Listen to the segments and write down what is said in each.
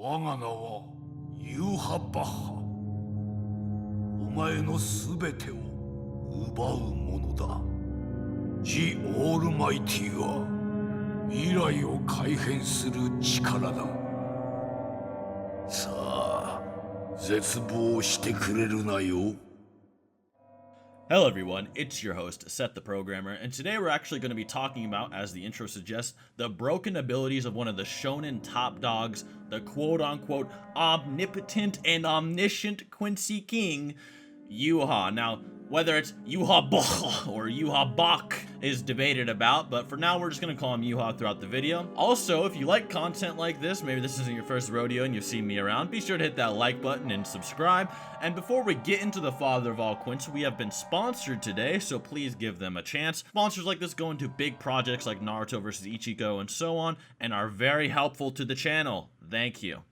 我が名はユーハ・バッハ。お前のすべてを奪うものだ。ジ・オールマイティは未来を改変する力だ。さあ、絶望してくれるなよ。Hello everyone, it's your host, SethTheProgrammer, and today we're actually going to be talking about, as the intro suggests, the broken abilities of one of the shonen top dogs, the quote-unquote omnipotent and omniscient Quincy King, Yhwach. Now, whether it's Yhwach Bach or Yhwach Bach is debated about, but for now we're just going to call him Yhwach throughout the video. Also, if you like content like this, maybe this isn't your first rodeo and you've seen me around, be sure to hit that like button and subscribe. And before we get into the father of all quincy, we have been sponsored today, so please give them a chance. Sponsors like this go into big projects like Naruto vs Ichigo and so on, and are very helpful to the channel. Thank you.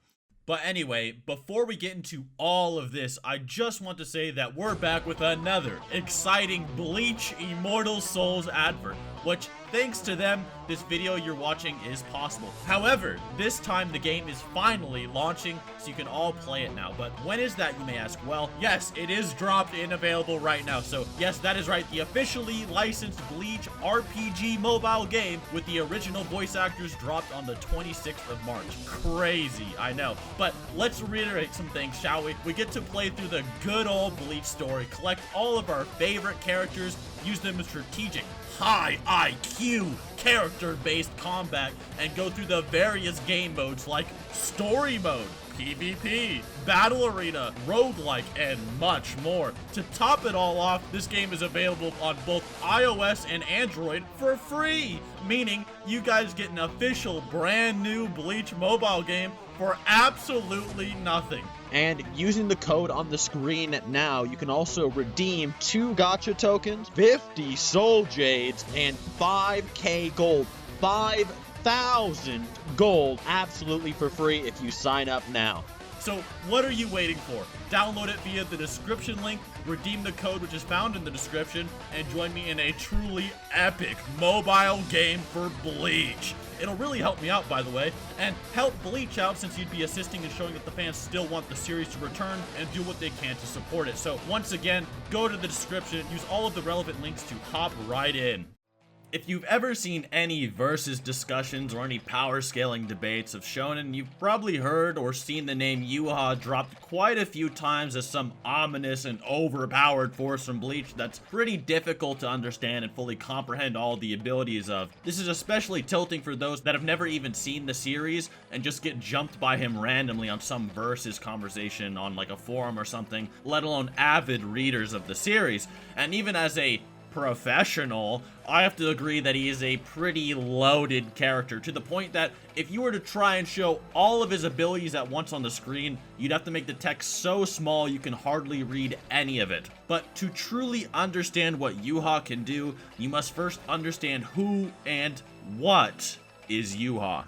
But anyway, before we get into all of this, I just want to say that we're back with another exciting Bleach Immortal Souls advert, which, thanks to them, this video you're watching is possible. However, this time the game is finally launching, so you can all play it now. But when is that, you may ask? Well, yes, it is dropped and available right now. So yes, that is right, the officially licensed Bleach RPG mobile game with the original voice actors dropped on the 26th of March. Crazy, I know. But let's reiterate some things, shall we? We get to play through the good old Bleach story, collect all of our favorite characters, use them in strategic, high IQ, character-based combat, and go through the various game modes like Story Mode, PvP, Battle Arena, Roguelike, and much more. To top it all off, this game is available on both iOS and Android for free, meaning you guys get an official brand new Bleach mobile game for absolutely nothing. And using the code on the screen now, you can also redeem 2 Gacha Tokens, 50 Soul Jades, and 5k gold. 5,000 gold absolutely for free if you sign up now. So what are you waiting for? Download it via the description link, redeem the code which is found in the description, and join me in a truly epic mobile game for Bleach. It'll really help me out, by the way, and help Bleach out since you'd be assisting and showing that the fans still want the series to return and do what they can to support it. So once again, go to the description, use all of the relevant links to hop right in. If you've ever seen any versus discussions or any power scaling debates of shonen, you've probably heard or seen the name Yhwach dropped quite a few times as some ominous and overpowered force from Bleach that's pretty difficult to understand and fully comprehend all the abilities of. This is especially tilting for those that have never even seen the series and just get jumped by him randomly on some versus conversation on like a forum or something, let alone avid readers of the series. And even as a professional, I have to agree that he is a pretty loaded character, to the point that if you were to try and show all of his abilities at once on the screen, you'd have to make the text so small you can hardly read any of it. But to truly understand what Yhwach can do, you must first understand who and what is Yhwach.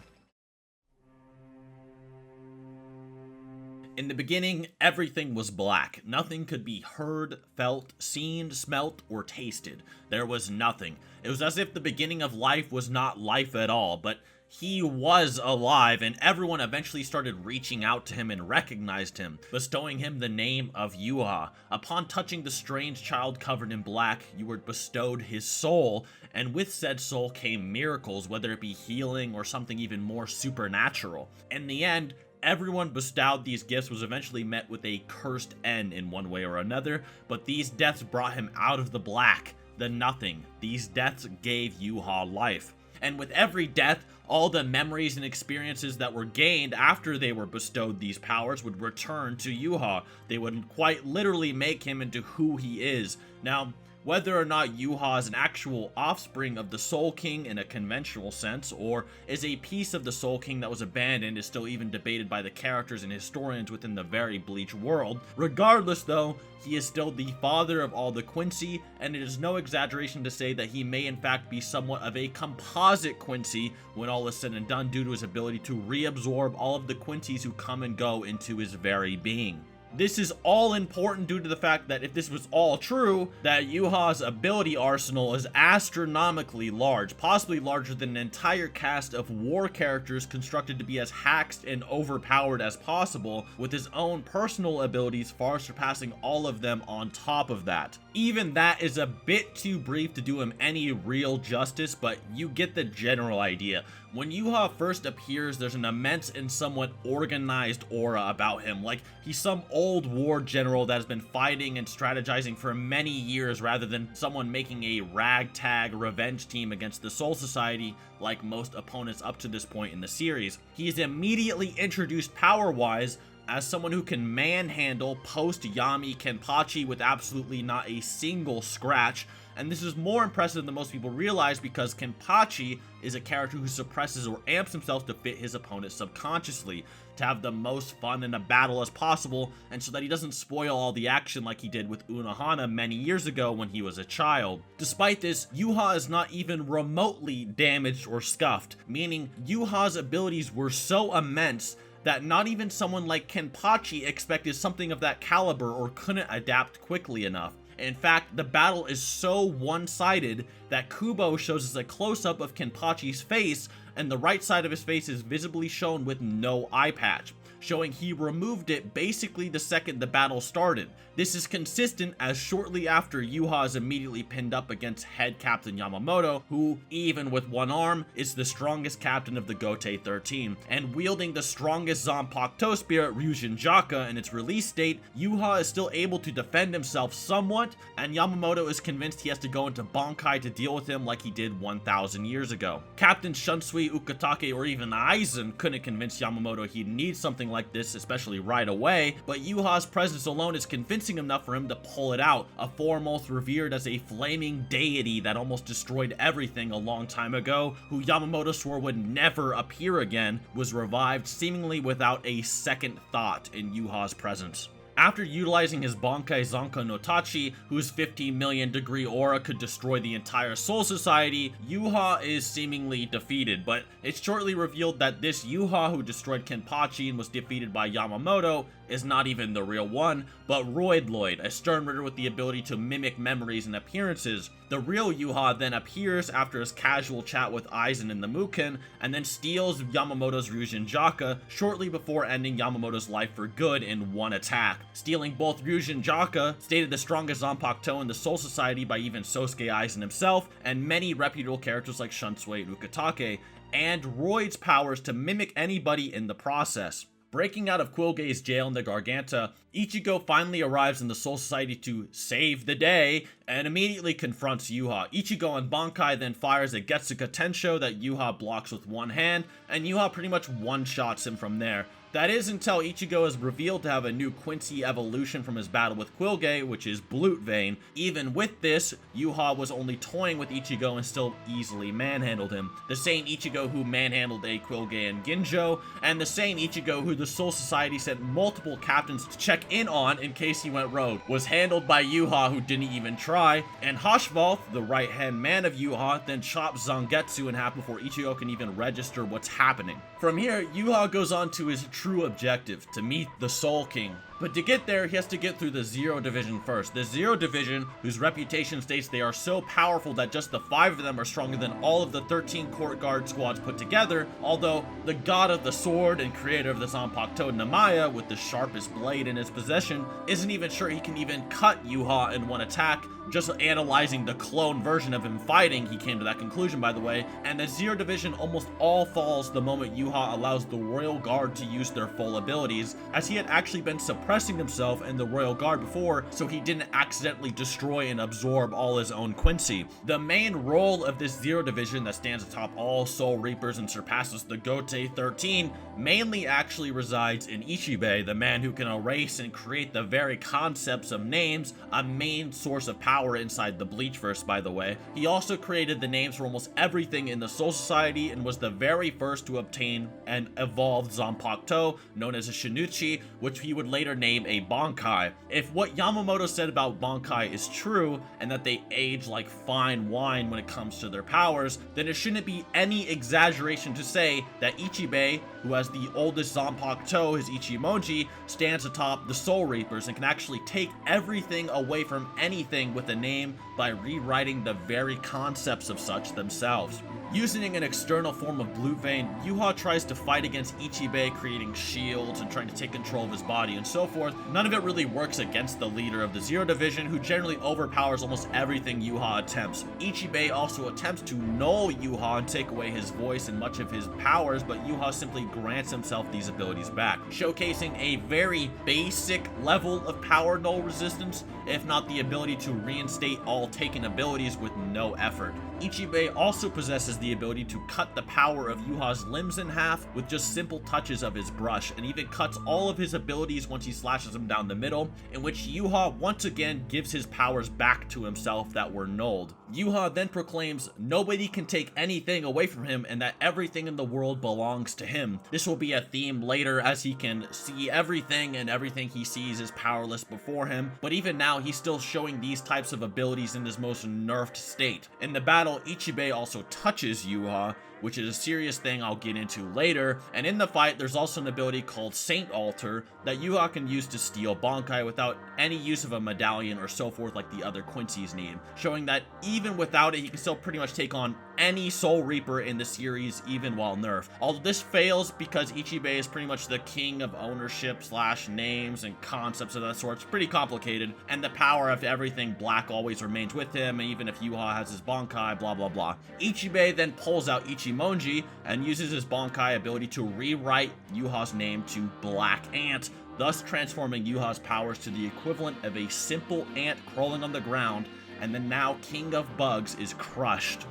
In the beginning, everything was black. Nothing could be heard, felt, seen, smelt, or tasted. There was nothing. It was as if the beginning of life was not life at all, but he was alive, and everyone eventually started reaching out to him and recognized him, bestowing him the name of Yhwach. Upon touching the strange child covered in black, you were bestowed his soul, and with said soul came miracles, whether it be healing or something even more supernatural. In the end, everyone bestowed these gifts was eventually met with a cursed end in one way or another, but these deaths brought him out of the black, the nothing. These deaths gave Yhwach life. And with every death, all the memories and experiences that were gained after they were bestowed these powers would return to Yhwach. They would quite literally make him into who he is. Now, whether or not Yhwach is an actual offspring of the Soul King in a conventional sense, or is a piece of the Soul King that was abandoned, is still even debated by the characters and historians within the very Bleach world. Regardless though, he is still the father of all the Quincy, and it is no exaggeration to say that he may in fact be somewhat of a composite Quincy when all is said and done, due to his ability to reabsorb all of the Quincy's who come and go into his very being. This is all important due to the fact that if this was all true, that Yhwach's ability arsenal is astronomically large, possibly larger than an entire cast of war characters constructed to be as hacked and overpowered as possible, with his own personal abilities far surpassing all of them on top of that. Even that is a bit too brief to do him any real justice, but you get the general idea. When Yhwach first appears, there's an immense and somewhat organized aura about him, like he's some old war general that has been fighting and strategizing for many years rather than someone making a ragtag revenge team against the Soul Society like most opponents up to this point in the series. He is immediately introduced power-wise as someone who can manhandle post-Yami Kenpachi with absolutely not a single scratch. And this is more impressive than most people realize because Kenpachi is a character who suppresses or amps himself to fit his opponent subconsciously, to have the most fun in a battle as possible, and so that he doesn't spoil all the action like he did with Unohana many years ago when he was a child. Despite this, Yhwach is not even remotely damaged or scuffed, meaning Yhwach's abilities were so immense that not even someone like Kenpachi expected something of that caliber or couldn't adapt quickly enough. In fact, the battle is so one-sided that Kubo shows us a close-up of Kenpachi's face, and the right side of his face is visibly shown with no eye patch, showing he removed it basically the second the battle started. This is consistent as shortly after Yhwach is immediately pinned up against head captain Yamamoto, who, even with one arm, is the strongest captain of the Gotei 13, and wielding the strongest Zanpakuto spirit Ryujin Jaka in its release date, Yhwach is still able to defend himself somewhat, and Yamamoto is convinced he has to go into Bankai to deal with him like he did 1,000 years ago. Captain Shunsui, Ukitake, or even Aizen couldn't convince Yamamoto he needs something like this, especially right away, but Yhwach's presence alone is convincing enough for him to pull it out. A foremost revered as a flaming deity that almost destroyed everything a long time ago, who Yamamoto swore would never appear again, was revived seemingly without a second thought in Yhwach's presence. After utilizing his Bankai Zanko no Tachi, whose 15 million degree aura could destroy the entire Soul Society, Yhwach is seemingly defeated, but it's shortly revealed that this Yhwach who destroyed Kenpachi and was defeated by Yamamoto is not even the real one, but Roid Lloyd, a stern ritter with the ability to mimic memories and appearances. The real Yhwach then appears after his casual chat with Aizen in the Muken, and then steals Yamamoto's Ryujin Jaka shortly before ending Yamamoto's life for good in one attack. Stealing both Ryujin Jaka, stated the strongest Zanpakuto in the Soul Society by even Sosuke Aizen himself, and many reputable characters like Shunsui and Ukitake, and Roid's powers to mimic anybody in the process. Breaking out of Quilge's jail in the Garganta, Ichigo finally arrives in the Soul Society to save the day and immediately confronts Yhwach. Ichigo on Bankai then fires a Getsuka Tensho that Yhwach blocks with one hand, and Yhwach pretty much one-shots him from there. That is until Ichigo is revealed to have a new Quincy evolution from his battle with Quilge, which is Blute Vein. Even with this, Yhwach was only toying with Ichigo and still easily manhandled him. The same Ichigo who manhandled a Quilge and Ginjo, and the same Ichigo who the Soul Society sent multiple captains to check in on in case he went rogue, was handled by Yhwach who didn't even try, and Hashvalth, the right-hand man of Yhwach, then chops Zangetsu in half before Ichigo can even register what's happening. From here, Yhwach goes on to his true objective, to meet the Soul King. But to get there, he has to get through the Zero Division first. The Zero Division, whose reputation states they are so powerful that just the 5 of them are stronger than all of the 13 Court Guard squads put together, although the god of the sword and creator of the Zanpakuto, Namaya, with the sharpest blade in his possession, isn't even sure he can even cut Yhwach in one attack. Just analyzing the clone version of him fighting, he came to that conclusion, by the way, and the Zero Division almost all falls the moment Yhwach allows the Royal Guard to use their full abilities, as he had actually been suppressing himself and the Royal Guard before, so he didn't accidentally destroy and absorb all his own Quincy. The main role of this Zero Division that stands atop all Soul Reapers and surpasses the Gotei 13 mainly actually resides in Ichibe, the man who can erase and create the very concepts of names, a main source of power inside the Bleachverse, by the way. He also created the names for almost everything in the Soul Society and was the very first to obtain an evolved Zanpakuto known as a Shinichi, which he would later name a Bankai. If what Yamamoto said about Bankai is true, and that they age like fine wine when it comes to their powers, then it shouldn't be any exaggeration to say that Ichibe, who has the oldest Zanpakuto, his Ichimonji, stands atop the Soul Reapers and can actually take everything away from anything with a name by rewriting the very concepts of such themselves. Using an external form of Blue Vein, Yhwach tries to fight against Ichibe, creating shields and trying to take control of his body and so forth. None of it really works against the leader of the Zero Division, who generally overpowers almost everything Yhwach attempts. Ichibe also attempts to null Yhwach and take away his voice and much of his powers, but Yhwach simply grants himself these abilities back, showcasing a very basic level of power null resistance, if not the ability to reinstate all taken abilities with no effort. Ichibe also possesses the ability to cut the power of Yhwach's limbs in half with just simple touches of his brush, and even cuts all of his abilities once he slashes them down the middle, in which Yhwach once again gives his powers back to himself that were nulled. Yhwach then proclaims nobody can take anything away from him and that everything in the world belongs to him. This will be a theme later, as he can see everything and everything he sees is powerless before him, but even now he's still showing these types of abilities in his most nerfed state. In the battle, Ichibe also touches Yhwach, which is a serious thing I'll get into later, and in the fight there's also an ability called Saint Altar that Yhwach can use to steal Bankai without any use of a medallion or so forth like the other Quincy's need, showing that even without it he can still pretty much take on any Soul Reaper in the series even while nerfed. Although this fails because Ichibe is pretty much the king of ownership / names and concepts of that sort. It's pretty complicated, and the power of everything black always remains with him, even if Yhwach has his Bankai, blah blah blah. Ichibe then pulls out Ichimonji and uses his Bankai ability to rewrite Yhwach's name to Black Ant, thus transforming Yhwach's powers to the equivalent of a simple ant crawling on the ground, and the now king of bugs is crushed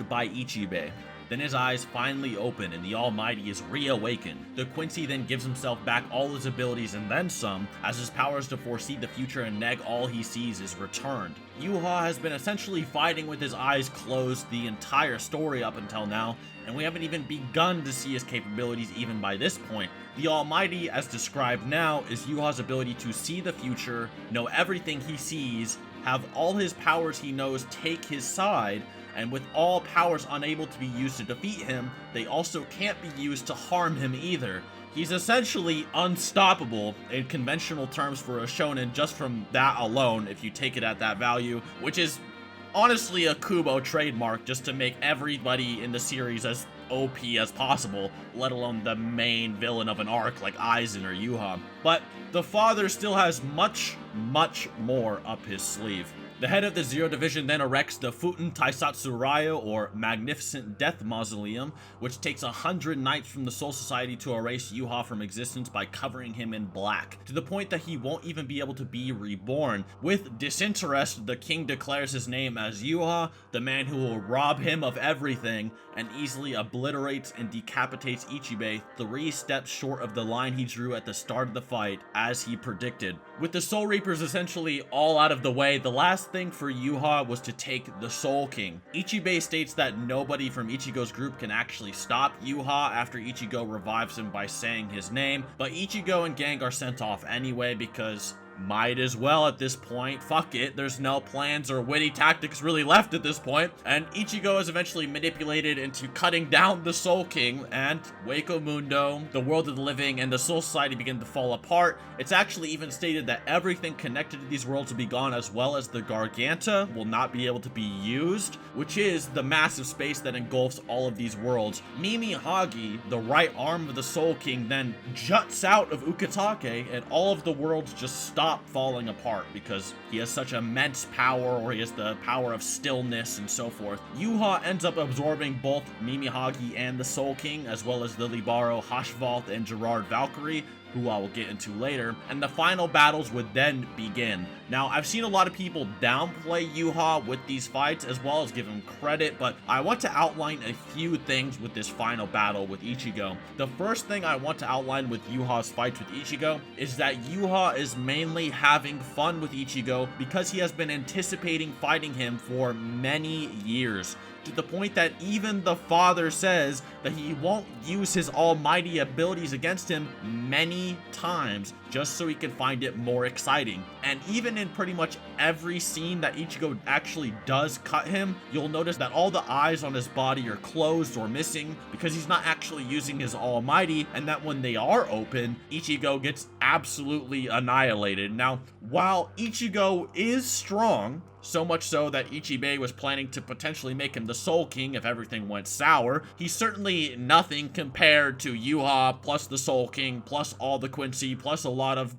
by Ichibe. Then his eyes finally open and the Almighty is reawakened. The Quincy then gives himself back all his abilities and then some, as his powers to foresee the future and neg all he sees is returned. Yhwach has been essentially fighting with his eyes closed the entire story up until now, and we haven't even begun to see his capabilities even by this point. The Almighty, as described now, is Yhwach's ability to see the future, know everything he sees, have all his powers he knows take his side, and with all powers unable to be used to defeat him, they also can't be used to harm him either. He's essentially unstoppable in conventional terms for a shonen just from that alone, if you take it at that value, which is honestly a Kubo trademark just to make everybody in the series as OP as possible, let alone the main villain of an arc like Aizen or Yhwach. But the father still has much more up his sleeve. The head of the Zero Division then erects the Futen Taisatsu Ryo, or Magnificent Death Mausoleum, which takes 100 knights from the Soul Society to erase Yhwach from existence by covering him in black, to the point that he won't even be able to be reborn. With disinterest, the king declares his name as Yhwach, the man who will rob him of everything, and easily obliterates and decapitates Ichibe 3 steps short of the line he drew at the start of the fight, as he predicted. With the Soul Reapers essentially all out of the way, the last thing for Yhwach was to take the Soul King. Ichibe states that nobody from Ichigo's group can actually stop Yhwach after Ichigo revives him by saying his name, but Ichigo and gang are sent off anyway because might as well at this point. Fuck it, there's no plans or witty tactics really left at this point, and Ichigo is eventually manipulated into cutting down the Soul King, and Hueco Mundo, the world of the living, and the Soul Society begin to fall apart. It's actually even stated that everything connected to these worlds will be gone, as well as the Garganta will not be able to be used, which is the massive space that engulfs all of these worlds. Mimi Hagi, the right arm of the Soul King, then juts out of Ukitake, and all of the worlds just stop falling apart because he has such immense power, or he has the power of stillness and so forth. Yhwach ends up absorbing both Mimi Hagi and the Soul King, as well as Lily Baro, Hashvalt, and Gerard Valkyrie, who I will get into later, and the final battles would then begin. Now, I've seen a lot of people downplay Yhwach with these fights as well as give him credit, but I want to outline a few things with this final battle with Ichigo. The first thing I want to outline with Yhwach's fights with Ichigo is that Yhwach is mainly having fun with Ichigo because he has been anticipating fighting him for many years. to the point that even the father says that he won't use his almighty abilities against him many times just so he can find it more exciting. And even in pretty much every scene that Ichigo actually does cut him, you'll notice that all the eyes on his body are closed or missing because he's not actually using his almighty, and that when they are open, Ichigo gets absolutely annihilated. Now, while Ichigo is strong, so much so that Ichibei was planning to potentially make him the Soul King if everything went sour, he's certainly nothing compared to Yhwach plus the Soul King plus all the Quincy plus a lot of,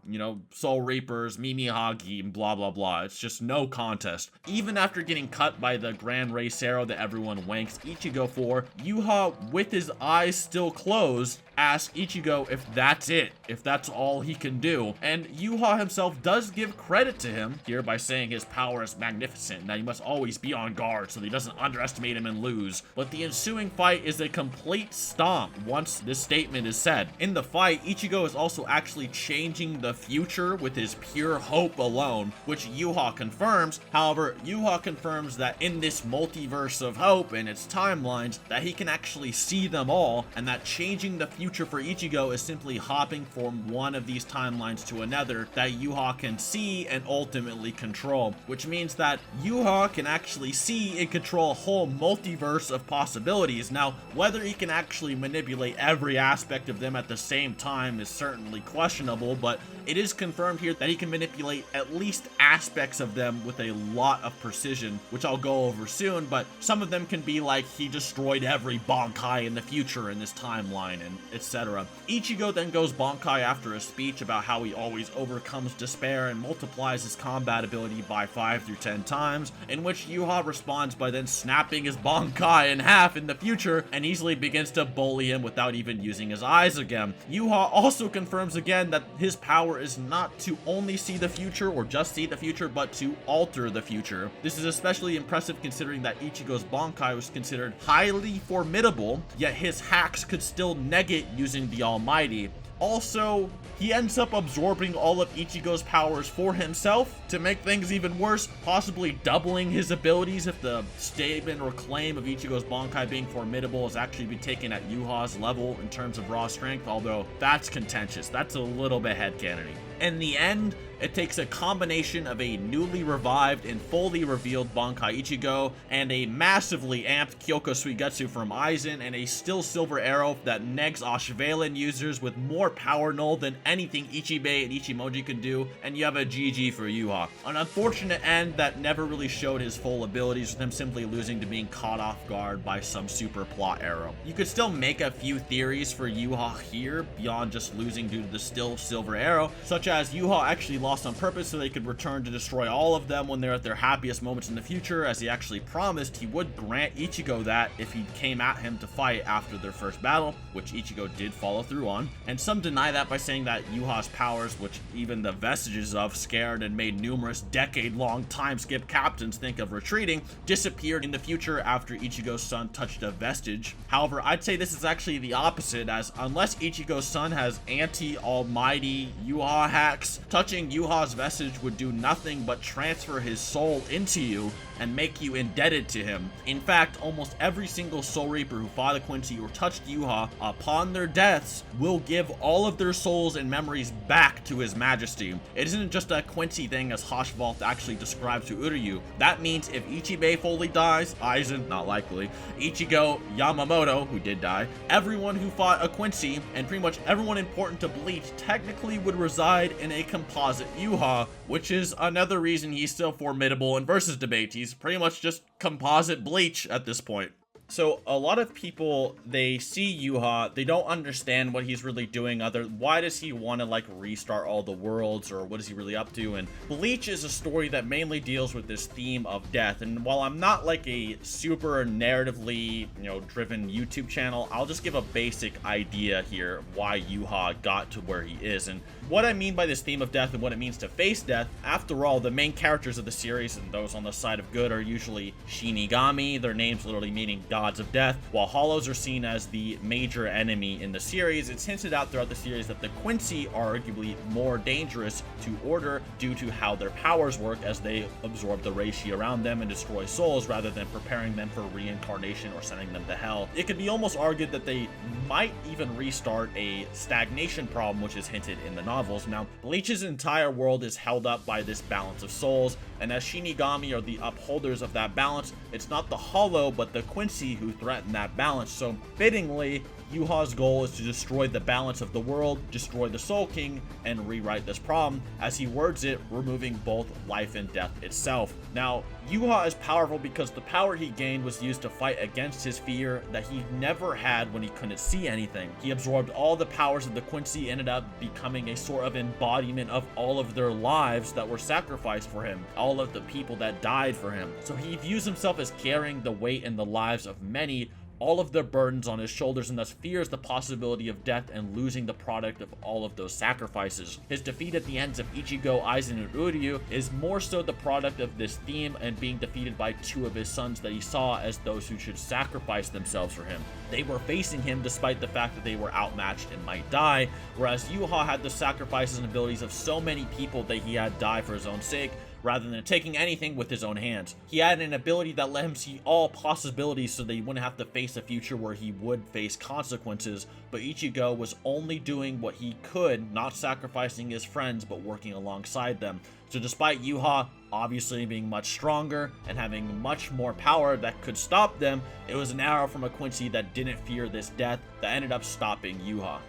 Soul Reapers, Mimihagi, and blah blah blah. It's just no contest. Even after getting cut by the Grand Race Arrow that everyone wanks Ichigo for, Yhwach, with his eyes still closed, asks Ichigo if that's it, if that's all he can do. And Yhwach himself does give credit to him here by saying his power is magnificent, that he must always be on guard so that he doesn't underestimate him and lose. But the ensuing fight is a complete stomp once this statement is said. In the fight, Ichigo is also actually changing the future with his pure hope alone, which Yhwach confirms. However, Yhwach confirms that in this multiverse of hope and its timelines, that he can actually see them all, and that changing the future for Ichigo is simply hopping from one of these timelines to another that Yhwach can see and ultimately control, which means that Yhwach can actually see and control a whole multiverse of possibilities. Now, whether he can actually manipulate every aspect of them at the same time is certainly questionable, but it is confirmed here that he can manipulate at least aspects of them with a lot of precision, which I'll go over soon, but some of them can be like he destroyed every Bankai in the future in this timeline, and etc. Ichigo then goes Bankai after a speech about how he always overcomes despair and multiplies his combat ability by 5 through 10 times, in which Yhwach responds by then snapping his Bankai in half in the future and easily begins to bully him without even using his eyes again. Yhwach also confirms again that his power is not to only see the future or just see the future, but to alter the future. This is especially impressive considering that Ichigo's Bankai was considered highly formidable, yet his hacks could still negate using the Almighty. Also, he ends up absorbing all of Ichigo's powers for himself to make things even worse, possibly doubling his abilities if the statement or claim of Ichigo's Bankai being formidable has actually been taken at Yhwach's level in terms of raw strength, although that's contentious. That's a little bit headcanoning. In the end, it takes a combination of a newly revived and fully revealed Bankai Ichigo and a massively amped Kyoko Suigetsu from Aizen and a still silver arrow that negs Ashvalen users with more power null than anything Ichibei and Ichimoji could do, and you have a GG for Yhwach. An unfortunate end that never really showed his full abilities, with him simply losing to being caught off guard by some super plot arrow. You could still make a few theories for Yhwach here beyond just losing due to the still silver arrow, such as Yhwach actually lost on purpose so they could return to destroy all of them when they're at their happiest moments in the future, as he actually promised he would grant Ichigo that if he came at him to fight after their first battle, which Ichigo did follow through on. And some deny that by saying that Yhwach's powers, which even the vestiges of scared and made numerous decade-long time skip captains think of retreating, disappeared in the future after Ichigo's son touched a vestige. However, I'd say this is actually the opposite, as unless Ichigo's son has anti-almighty Yhwach hacks, touching Yhwach's vestige would do nothing but transfer his soul into you and make you indebted to him. In fact, almost every single Soul Reaper who fought a Quincy or touched Yhwach upon their deaths will give all of their souls and memories back to his majesty. It isn't just a Quincy thing, as Hoshvalt actually describes to Uryu. That means if Ichibei fully dies, Aizen, not likely, Ichigo, Yamamoto, who did die, everyone who fought a Quincy, and pretty much everyone important to Bleach technically would reside in a composite Yhwach, which is another reason he's still formidable in versus debate. He's pretty much just composite Bleach at this point. So a lot of people, they see Yhwach, they don't understand what he's really doing. Why does he want to like restart all the worlds, or what is he really up to? And Bleach is a story that mainly deals with this theme of death. And while I'm not like a super narratively, driven YouTube channel, I'll just give a basic idea here of why Yhwach got to where he is. And what I mean by this theme of death and what it means to face death, after all, the main characters of the series and those on the side of good are usually Shinigami, their names literally meaning God odds of death. While hollows are seen as the major enemy in the series, it's hinted out throughout the series that the quincy are arguably more dangerous to order due to how their powers work, as they absorb the reishi around them and destroy souls rather than preparing them for reincarnation or sending them to hell. It could be almost argued that they might even restart a stagnation problem, which is hinted in the novels. Now, Bleach's entire world is held up by this balance of souls, and as Shinigami are the upholders of that balance, it's not the hollow but the quincy who threaten that balance. So fittingly, Yhwach's goal is to destroy the balance of the world, destroy the Soul King, and rewrite this problem, as he words it, removing both life and death itself. Now, Yhwach is powerful because the power he gained was used to fight against his fear that he never had when he couldn't see anything. He absorbed all the powers of the quincy, ended up becoming a sort of embodiment of all of their lives that were sacrificed for him, all of the people that died for him. So he views himself as carrying the weight and the lives of many, all of their burdens on his shoulders, and thus fears the possibility of death and losing the product of all of those sacrifices. His defeat at the ends of Ichigo, Aizen, and Uryu is more so the product of this theme and being defeated by two of his sons that he saw as those who should sacrifice themselves for him. They were facing him despite the fact that they were outmatched and might die, whereas Yhwach had the sacrifices and abilities of so many people that he had die for his own sake, rather than taking anything with his own hands. He had an ability that let him see all possibilities so that he wouldn't have to face a future where he would face consequences, but Ichigo was only doing what he could, not sacrificing his friends but working alongside them. So despite Yhwach obviously being much stronger and having much more power that could stop them, it was an arrow from a quincy that didn't fear this death that ended up stopping Yhwach.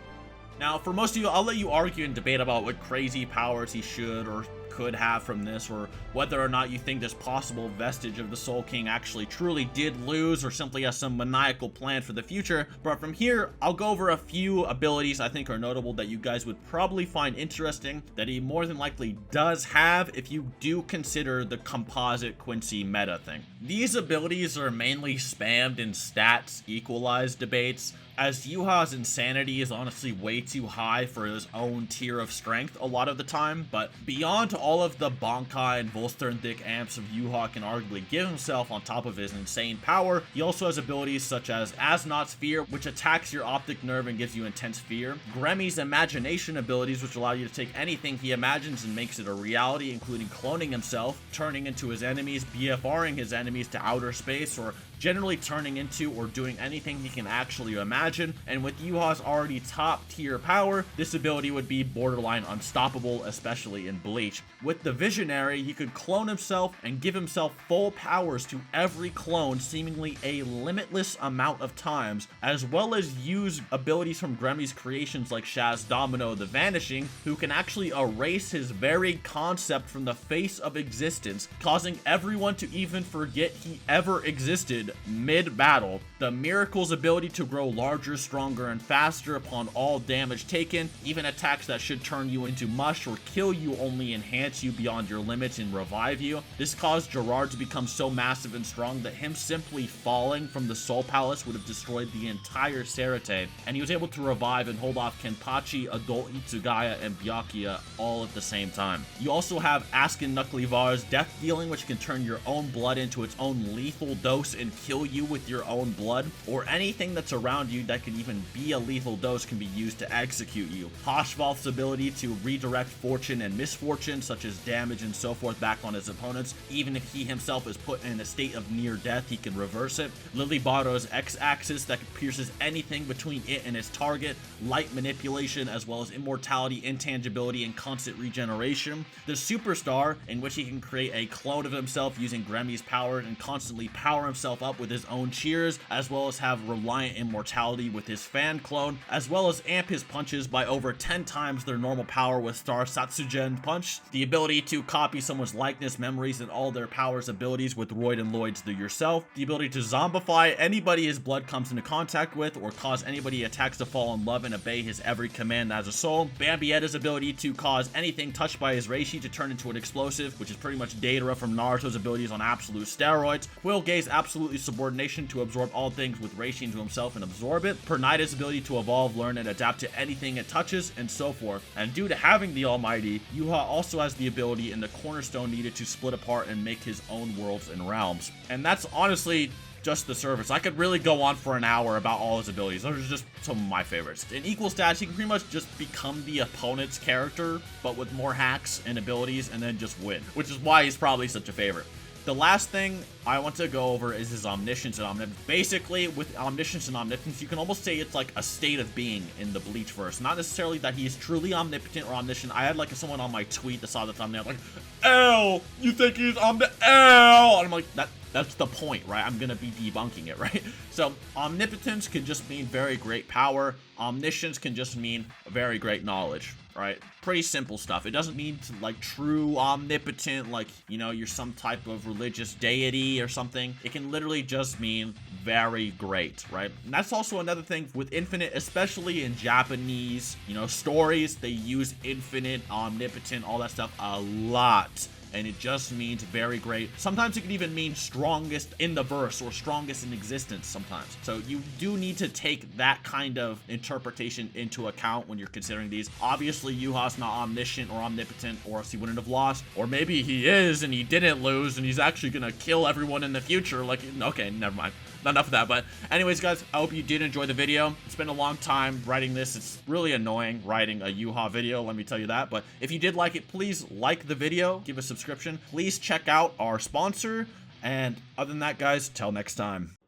Now, for most of you, I'll let you argue and debate about what crazy powers he should or could have from this, or whether or not you think this possible vestige of the Soul King actually truly did lose or simply has some maniacal plan for the future. But from here, I'll go over a few abilities I think are notable that you guys would probably find interesting that he more than likely does have if you do consider the composite quincy meta thing. These abilities are mainly spammed in stats equalized debates, as Yhwach's insanity is honestly way too high for his own tier of strength a lot of the time, but beyond all of the Bankai and Volsternthik amps of Yhwach can arguably give himself on top of his insane power, he also has abilities such as Asnot's Fear, which attacks your optic nerve and gives you intense fear, Gremmy's Imagination abilities, which allow you to take anything he imagines and makes it a reality, including cloning himself, turning into his enemies, BFRing his enemies to outer space, or generally turning into or doing anything he can actually imagine. And with Yhwach's already top tier power, this ability would be borderline unstoppable, especially in Bleach. With the Visionary, he could clone himself and give himself full powers to every clone seemingly a limitless amount of times, as well as use abilities from Gremmy's creations like Shaz Domino the Vanishing, who can actually erase his very concept from the face of existence, causing everyone to even forget he ever existed mid-battle. The Miracle's ability to grow larger, stronger, and faster upon all damage taken, even attacks that should turn you into mush or kill you only enhance you beyond your limits and revive you. This caused Gerard to become so massive and strong that him simply falling from the Soul Palace would have destroyed the entire Serite, and he was able to revive and hold off Kenpachi, Adult Itsugaya, and Byakuya all at the same time. You also have Askin Nuklivar's Death Dealing, which can turn your own blood into its own lethal dose and kill you with your own blood, or anything that's around you that can even be a lethal dose can be used to execute you. Hoshvalth's ability to redirect fortune and misfortune, such as damage and so forth, back on his opponents. Even if he himself is put in a state of near death, he can reverse it. Lily Bardo's X-axis that pierces anything between it and its target. Light manipulation, as well as immortality, intangibility, and constant regeneration. The Superstar, in which he can create a clone of himself using Gremmy's power and constantly power himself up with his own cheers, as well as have reliant immortality with his fan clone, as well as amp his punches by over 10 times their normal power with Star Satsugen Punch, the ability to copy someone's likeness, memories, and all their powers abilities with Royd and Lloyd's The Yourself, the ability to zombify anybody his blood comes into contact with, or cause anybody he attacks to fall in love and obey his every command as a soul, Bambietta's ability to cause anything touched by his reishi to turn into an explosive, which is pretty much Deidara from Naruto's abilities on absolute steroids, Quillgay's absolutely subordination to absorb all things with reishi into himself and absorb it, Pernida's ability to evolve, learn, and adapt to anything it touches, and so forth. And due to having the Almighty, Yhwach also has the ability and the cornerstone needed to split apart and make his own worlds and realms. And that's honestly just the surface. I could really go on for an hour about all his abilities. Those are just some of my favorites. In equal stats, he can pretty much just become the opponent's character, but with more hacks and abilities, and then just win, which is why he's probably such a favorite. The last thing I want to go over is his omniscience and omnipotence. Basically, with omniscience and omnipotence, you can almost say it's like a state of being in the Bleach verse. Not necessarily that he's truly omnipotent or omniscient. I had like someone on my tweet that saw the thumbnail like, "L, you think he's omnipotent?" And I'm like, that's the point, right? I'm gonna be debunking it, right? So omnipotence can just mean very great power. Omniscience can just mean very great knowledge, right? Pretty simple stuff. It doesn't mean to, like, true omnipotent, like, you know, you're some type of religious deity or something. It can literally just mean very great, right? And that's also another thing with infinite, especially in Japanese, you know, stories. They use infinite, omnipotent, all that stuff a lot. And it just means very great. Sometimes it can even mean strongest in the verse or strongest in existence sometimes. So you do need to take that kind of interpretation into account when you're considering these. Obviously, Yhwach's not omniscient or omnipotent, or else he wouldn't have lost. Or maybe he is and he didn't lose and he's actually gonna kill everyone in the future. Like, okay, never mind. Not enough of that. But anyways, guys, I hope you did enjoy the video. It's been a long time writing this. It's really annoying writing a Yhwach video, let me tell you that. But if you did like it, please like the video, give a subscription. Please check out our sponsor. And other than that, guys, till next time.